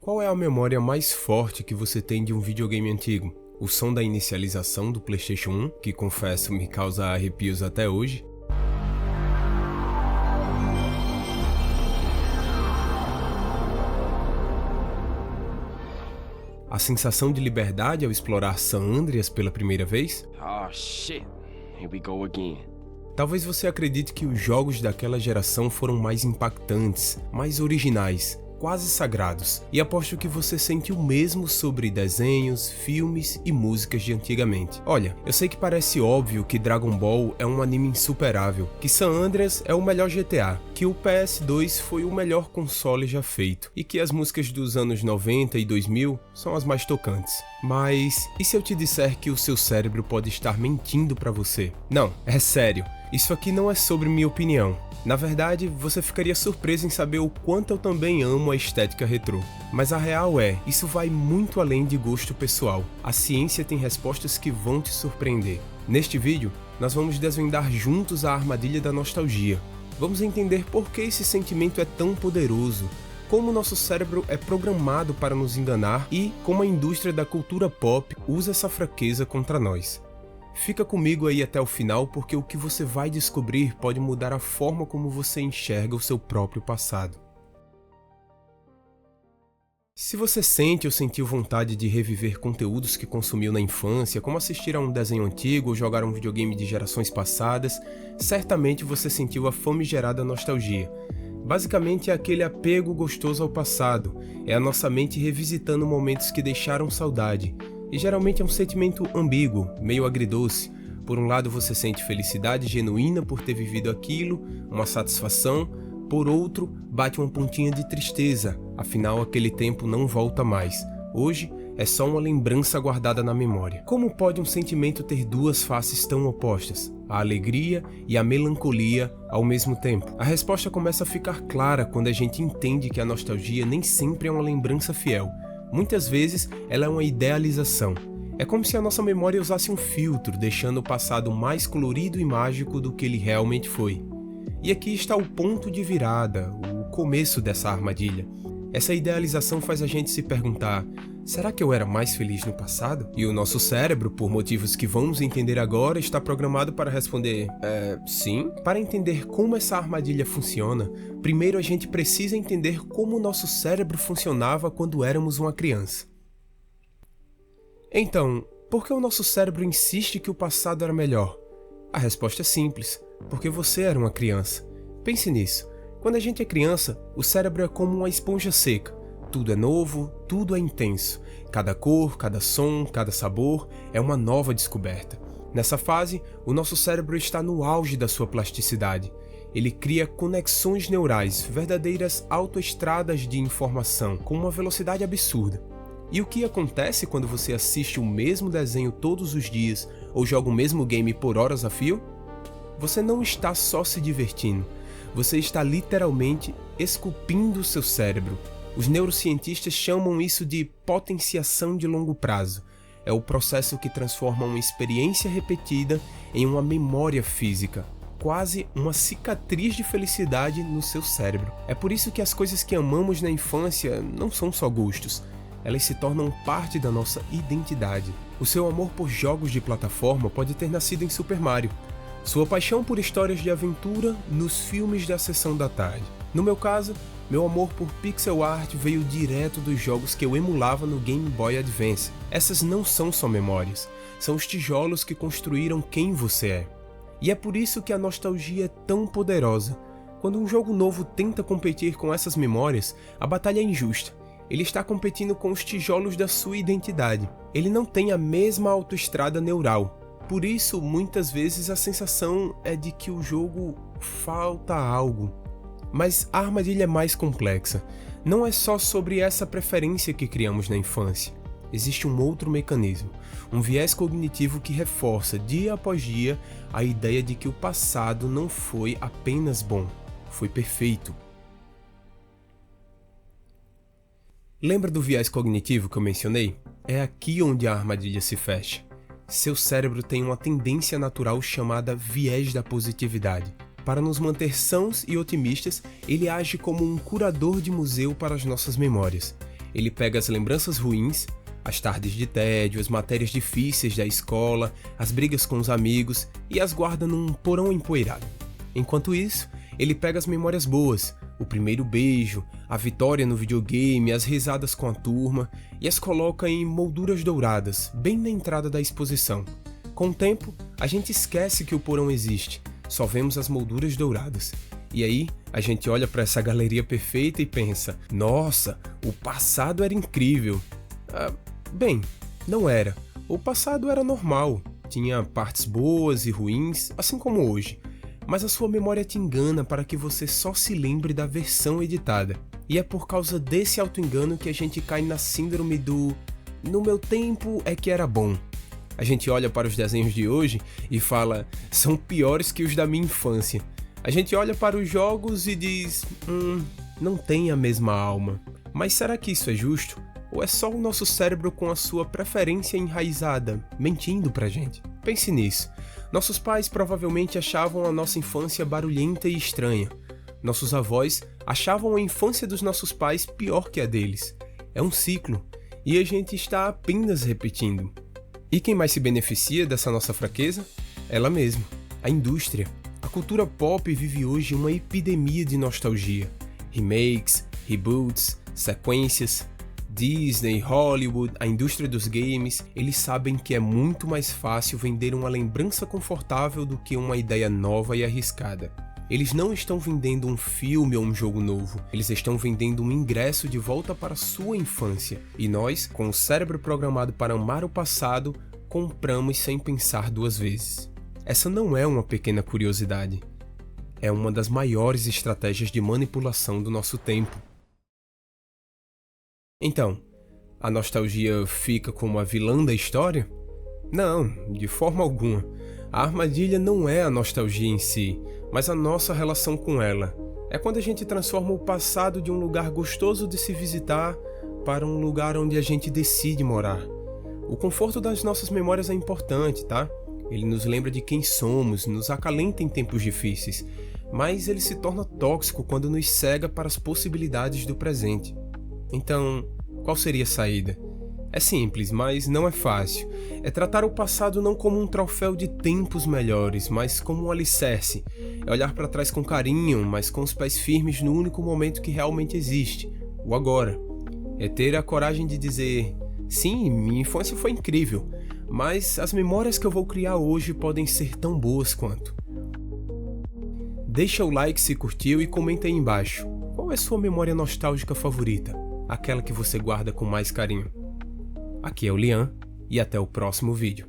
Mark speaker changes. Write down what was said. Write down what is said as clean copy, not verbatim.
Speaker 1: Qual é a memória mais forte que você tem de um videogame antigo? O som da inicialização do PlayStation 1, que confesso me causa arrepios até hoje? A sensação de liberdade ao explorar San Andreas pela primeira vez?
Speaker 2: Oh shit, here we go again.
Speaker 1: Talvez você acredite que os jogos daquela geração foram mais impactantes, mais originais, quase sagrados, e aposto que você sente o mesmo sobre desenhos, filmes e músicas de antigamente. Olha, eu sei que parece óbvio que Dragon Ball é um anime insuperável, que San Andreas é o melhor GTA, que o PS2 foi o melhor console já feito, e que as músicas dos anos 90 e 2000 são as mais tocantes. Mas e se eu te disser que o seu cérebro pode estar mentindo pra você? Não, é sério, isso aqui não é sobre minha opinião. Na verdade, você ficaria surpreso em saber o quanto eu também amo a estética retrô. Mas a real é, isso vai muito além de gosto pessoal. A ciência tem respostas que vão te surpreender. Neste vídeo, nós vamos desvendar juntos a armadilha da nostalgia. Vamos entender por que esse sentimento é tão poderoso, como nosso cérebro é programado para nos enganar e como a indústria da cultura pop usa essa fraqueza contra nós. Fica comigo aí até o final, porque o que você vai descobrir pode mudar a forma como você enxerga o seu próprio passado. Se você sente ou sentiu vontade de reviver conteúdos que consumiu na infância, como assistir a um desenho antigo ou jogar um videogame de gerações passadas, certamente você sentiu a famigerada nostalgia. Basicamente é aquele apego gostoso ao passado, é a nossa mente revisitando momentos que deixaram saudade. E geralmente é um sentimento ambíguo, meio agridoce. Por um lado você sente felicidade genuína por ter vivido aquilo, uma satisfação. Por outro, bate uma pontinha de tristeza, afinal aquele tempo não volta mais. Hoje é só uma lembrança guardada na memória. Como pode um sentimento ter duas faces tão opostas? A alegria e a melancolia ao mesmo tempo. A resposta começa a ficar clara quando a gente entende que a nostalgia nem sempre é uma lembrança fiel. Muitas vezes ela é uma idealização. É como se a nossa memória usasse um filtro, deixando o passado mais colorido e mágico do que ele realmente foi. E aqui está o ponto de virada, o começo dessa armadilha. Essa idealização faz a gente se perguntar: será que eu era mais feliz no passado? E o nosso cérebro, por motivos que vamos entender agora, está programado para responder sim. Para entender como essa armadilha funciona, primeiro a gente precisa entender como o nosso cérebro funcionava quando éramos uma criança. Então, por que o nosso cérebro insiste que o passado era melhor? A resposta é simples: porque você era uma criança. Pense nisso. Quando a gente é criança, o cérebro é como uma esponja seca. Tudo é novo, tudo é intenso. Cada cor, cada som, cada sabor é uma nova descoberta. Nessa fase, o nosso cérebro está no auge da sua plasticidade. Ele cria conexões neurais, verdadeiras autoestradas de informação, com uma velocidade absurda. E o que acontece quando você assiste o mesmo desenho todos os dias ou joga o mesmo game por horas a fio? Você não está só se divertindo, você está literalmente esculpindo o seu cérebro. Os neurocientistas chamam isso de potenciação de longo prazo. É o processo que transforma uma experiência repetida em uma memória física, quase uma cicatriz de felicidade no seu cérebro. É por isso que as coisas que amamos na infância não são só gostos, elas se tornam parte da nossa identidade. O seu amor por jogos de plataforma pode ter nascido em Super Mario. Sua paixão por histórias de aventura nos filmes da sessão da tarde. No meu caso, meu amor por pixel art veio direto dos jogos que eu emulava no Game Boy Advance. Essas não são só memórias, são os tijolos que construíram quem você é. E é por isso que a nostalgia é tão poderosa. Quando um jogo novo tenta competir com essas memórias, a batalha é injusta. Ele está competindo com os tijolos da sua identidade. Ele não tem a mesma autoestrada neural. Por isso, muitas vezes a sensação é de que o jogo falta algo. Mas a armadilha é mais complexa. Não é só sobre essa preferência que criamos na infância. Existe um outro mecanismo, um viés cognitivo que reforça dia após dia a ideia de que o passado não foi apenas bom, foi perfeito. Lembra do viés cognitivo que eu mencionei? É aqui onde a armadilha se fecha. Seu cérebro tem uma tendência natural chamada viés da positividade. Para nos manter sãos e otimistas, ele age como um curador de museu para as nossas memórias. Ele pega as lembranças ruins, as tardes de tédio, as matérias difíceis da escola, as brigas com os amigos e as guarda num porão empoeirado. Enquanto isso, ele pega as memórias boas, o primeiro beijo, a vitória no videogame, as risadas com a turma e as coloca em molduras douradas, bem na entrada da exposição. Com o tempo, a gente esquece que o porão existe, só vemos as molduras douradas. E aí, a gente olha para essa galeria perfeita e pensa: nossa, o passado era incrível. Bem, não era. O passado era normal, tinha partes boas e ruins, assim como hoje. Mas a sua memória te engana para que você só se lembre da versão editada. E é por causa desse auto-engano que a gente cai na síndrome do "no meu tempo é que era bom". A gente olha para os desenhos de hoje e fala: são piores que os da minha infância. A gente olha para os jogos e diz: não tem a mesma alma. Mas será que isso é justo? Ou é só o nosso cérebro com a sua preferência enraizada, mentindo pra gente? Pense nisso. Nossos pais provavelmente achavam a nossa infância barulhenta e estranha. Nossos avós achavam a infância dos nossos pais pior que a deles. É um ciclo, e a gente está apenas repetindo. E quem mais se beneficia dessa nossa fraqueza? Ela mesma, a indústria. A cultura pop vive hoje uma epidemia de nostalgia. Remakes, reboots, sequências. Disney, Hollywood, a indústria dos games, eles sabem que é muito mais fácil vender uma lembrança confortável do que uma ideia nova e arriscada. Eles não estão vendendo um filme ou um jogo novo, eles estão vendendo um ingresso de volta para a sua infância. E nós, com o cérebro programado para amar o passado, compramos sem pensar duas vezes. Essa não é uma pequena curiosidade. É uma das maiores estratégias de manipulação do nosso tempo. Então, a nostalgia fica como a vilã da história? Não, de forma alguma. A armadilha não é a nostalgia em si, mas a nossa relação com ela. É quando a gente transforma o passado de um lugar gostoso de se visitar para um lugar onde a gente decide morar. O conforto das nossas memórias é importante, tá? Ele nos lembra de quem somos, nos acalenta em tempos difíceis, mas ele se torna tóxico quando nos cega para as possibilidades do presente. Então, qual seria a saída? É simples, mas não é fácil. É tratar o passado não como um troféu de tempos melhores, mas como um alicerce. É olhar para trás com carinho, mas com os pés firmes no único momento que realmente existe, o agora. É ter a coragem de dizer: sim, minha infância foi incrível, mas as memórias que eu vou criar hoje podem ser tão boas quanto. Deixa o like se curtiu e comenta aí embaixo. Qual é sua memória nostálgica favorita? Aquela que você guarda com mais carinho. Aqui é o Lian e até o próximo vídeo.